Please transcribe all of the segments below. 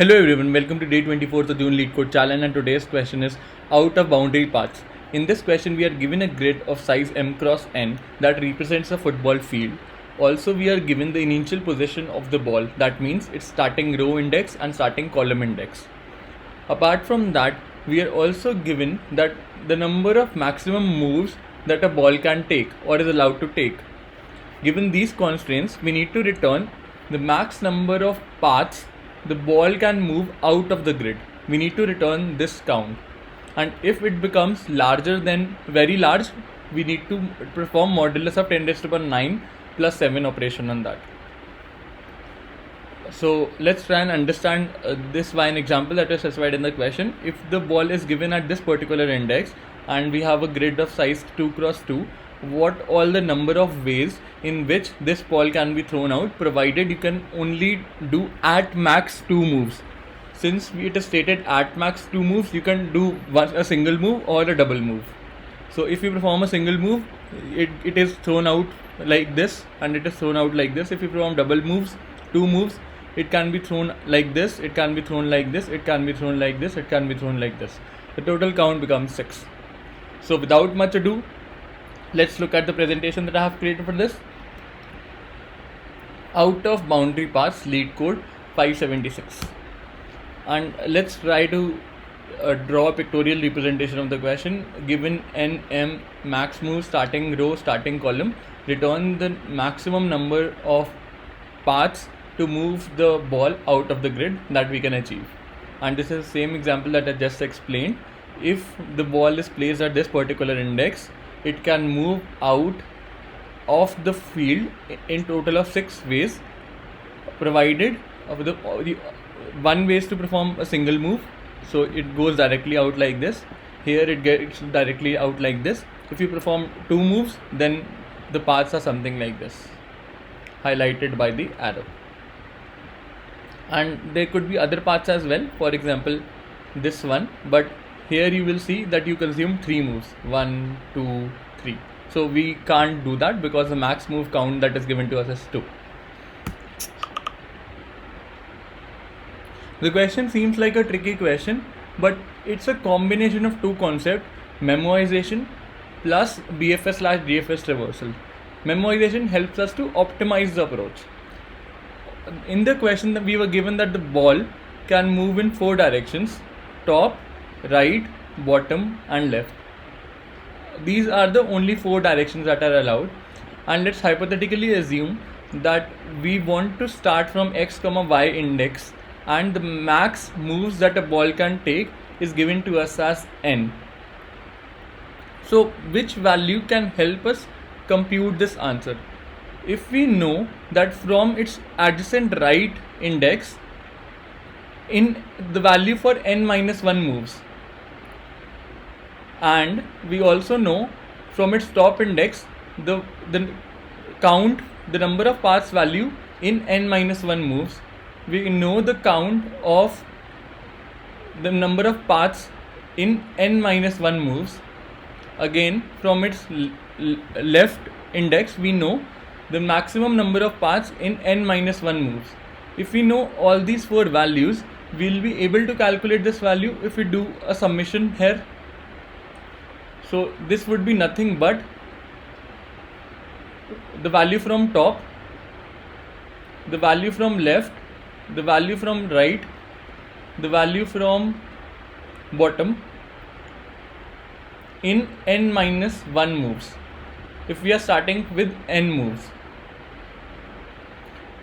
Hello everyone, welcome to day 24 of the June Lead Code Challenge, and today's question is out of boundary paths. In this question we are given a grid of size m cross n that represents a football field. Also we are given the initial position of the ball, that means its starting row index and starting column index. Apart from that, we are also given that the number of maximum moves that a ball can take or is allowed to take. Given these constraints, we need to return the max number of paths the ball can move out of the grid. We need to return this count. And if it becomes larger than very large, we need to perform modulus of 10 raised to the power 9 plus 7 operation on that. So let's try and understand this by an example that is specified in the question. If the ball is given at this particular index and we have a grid of size 2 cross 2, what all the number of ways in which this ball can be thrown out, provided you can only do at max 2 moves. Since it is stated at max 2 moves, you can do a single move or a double move. So if you perform a single move, it is thrown out like this and it is thrown out like this. If you perform double moves, 2 moves, it can be thrown like this, it can be thrown like this, it can be thrown like this, it can be thrown like this. The total count becomes 6. So without much ado, let's look at the presentation that I have created for this. Out of boundary paths, lead code 576. And let's try to draw a pictorial representation of the question. Given n, m, max move, starting row, starting column, return the maximum number of paths to move the ball out of the grid that we can achieve. And this is the same example that I just explained. If the ball is placed at this particular index, it can move out of the field in total of 6 ways, provided the one way is to perform a single move, so it goes directly out like this. Here it gets directly out like this. If you perform 2 moves, then the paths are something like this, highlighted by the arrow. And there could be other paths as well, for example this one, but here you will see that you consume 3 moves, 1, 2, 3. So we can't do that because the max move count that is given to us is 2. The question seems like a tricky question, but it's a combination of 2 concepts, memoization plus BFS/DFS traversal. Memoization helps us to optimize the approach. In the question that we were given that the ball can move in 4 directions: top, right, bottom and left. These are the only 4 directions that are allowed, and let's hypothetically assume that we want to start from x, y index, and the max moves that a ball can take is given to us as n. So which value can help us compute this answer? If we know that from its adjacent right index in the value for n minus 1 moves, and we also know from its top index the count, the number of paths value in n minus 1 moves, we know the count of the number of paths in n minus 1 moves. Again, from its left index we know the maximum number of paths in n minus 1 moves. If we know all these 4 values, we will be able to calculate this value if we do a summation here. So this would be nothing but the value from top, the value from left, the value from right, the value from bottom in n minus 1 moves. If we are starting with n moves,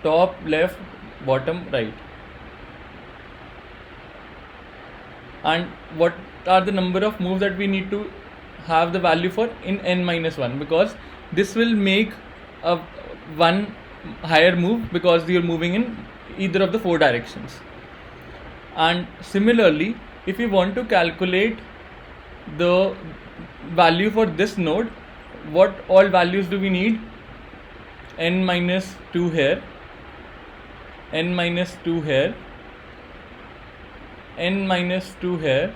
top, left, bottom, right. And what are the number of moves that we need to have the value for in n minus 1, because this will make a one higher move because you are moving in either of the 4 directions. And similarly, if you want to calculate the value for this node, what all values do we need? N minus 2 here, n minus 2 here, n minus 2 here,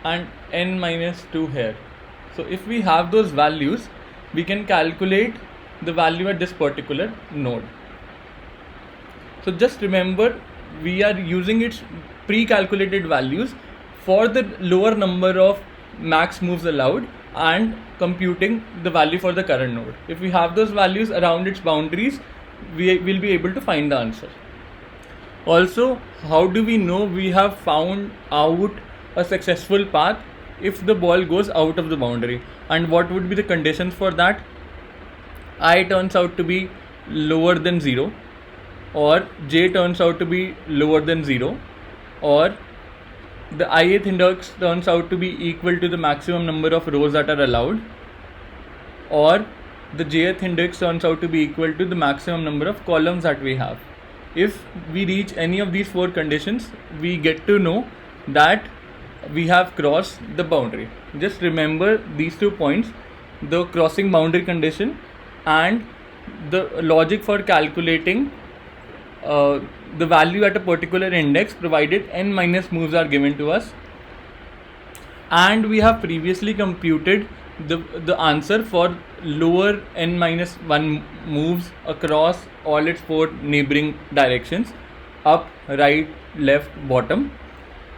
and n minus 2 here. So if we have those values, we can calculate the value at this particular node. So just remember we are using its pre-calculated values for the lower number of max moves allowed and computing the value for the current node. If we have those values around its boundaries, we will be able to find the answer. Also, how do we know we have found out a successful path if the ball goes out of the boundary? And what would be the conditions for that? I turns out to be lower than 0, or j turns out to be lower than 0, or the ith index turns out to be equal to the maximum number of rows that are allowed, or the jth index turns out to be equal to the maximum number of columns that we have. If we reach any of these 4 conditions, we get to know that we have crossed the boundary. Just remember these 2 points: the crossing boundary condition and the logic for calculating the value at a particular index provided n minus moves are given to us. And we have previously computed the answer for lower n minus 1 moves across all its 4 neighboring directions: up, right, left, bottom.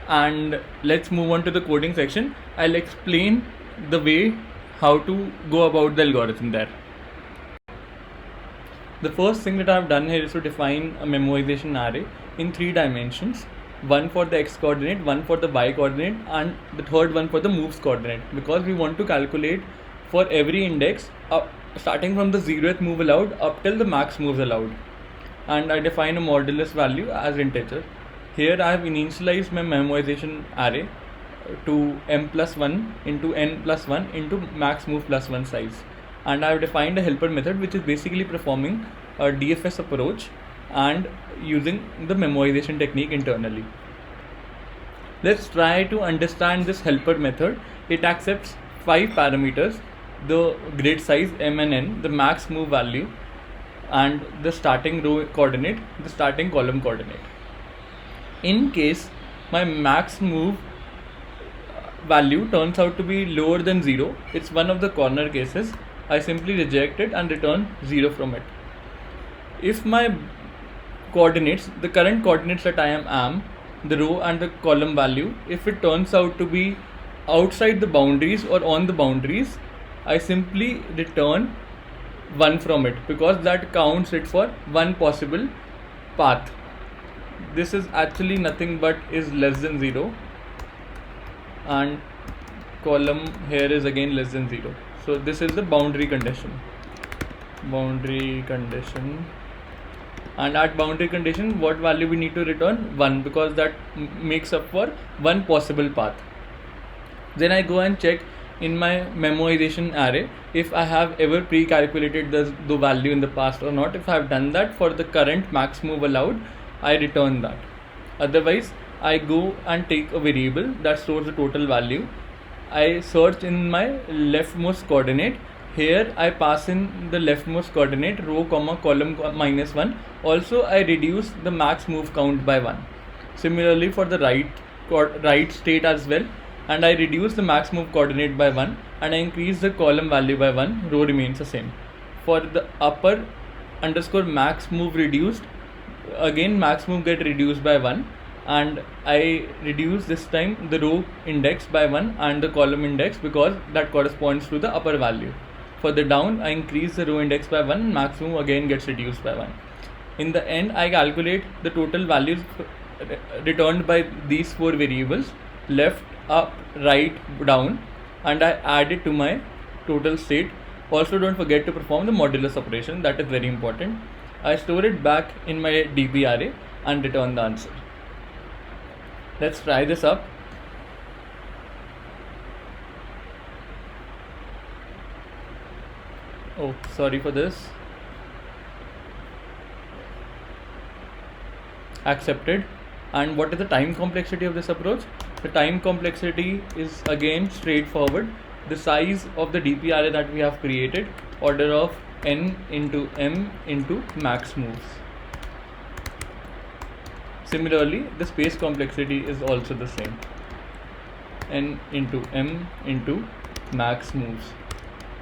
And let's move on to the coding section. I'll explain the way how to go about the algorithm there. The first thing that I've done here is to define a memoization array in 3 dimensions: one for the x coordinate, one for the y coordinate, and the third one for the moves coordinate, because we want to calculate for every index starting from the 0th move allowed up till the max moves allowed. And I define a modulus value as integer. Here I have initialized my memoization array to m plus 1 into n plus 1 into max move plus 1 size. And I have defined a helper method which is basically performing a DFS approach and using the memoization technique internally. Let's try to understand this helper method. It accepts 5 parameters: the grid size m and n, the max move value, and the starting row coordinate, the starting column coordinate. In case my max move value turns out to be lower than 0, it's one of the corner cases, I simply reject it and return 0 from it. If my coordinates, the current coordinates that I am, the row and the column value, if it turns out to be outside the boundaries or on the boundaries, I simply return 1 from it, because that counts it for one possible path. This is actually nothing but is less than 0, and column here is again less than 0. So this is the boundary condition. And at boundary condition, what value we need to return? 1, because that makes up for one possible path. Then I go and check in my memoization array if I have ever pre-calculated the value in the past or not. If I have done that for the current max move allowed, I return that. Otherwise, I go and take a variable that stores the total value. I search in my leftmost coordinate. Here I pass in the leftmost coordinate, row comma column minus 1. Also I reduce the max move count by 1. Similarly for the right state as well, and I reduce the max move coordinate by 1, and I increase the column value by 1, row remains the same. For the upper underscore max move reduced, again max move get reduced by 1, and I reduce this time the row index by 1 and the column index, because that corresponds to the upper value. For the down, I increase the row index by 1, max move again gets reduced by 1. In the end, I calculate the total values returned by these 4 variables: left, up, right, down, and I add it to my total state. Also don't forget to perform the modulus operation, that is very important. I store it back in my DB array and return the answer. Let's try this up. Oh, sorry for this. Accepted. And what is the time complexity of this approach? The time complexity is again straightforward. The size of the DP array that we have created, order of n into m into max moves. Similarly, the space complexity is also the same, n into m into max moves.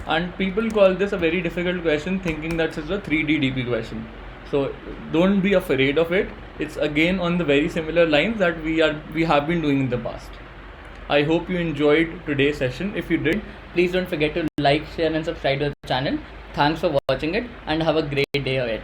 And people call this a very difficult question, thinking that it's a 3D DP question. So don't be afraid of it. It's again on the very similar lines that we have been doing in the past. I hope you enjoyed today's session. If you did, please don't forget to like, share and subscribe to the channel. Thanks for watching it and have a great day ahead.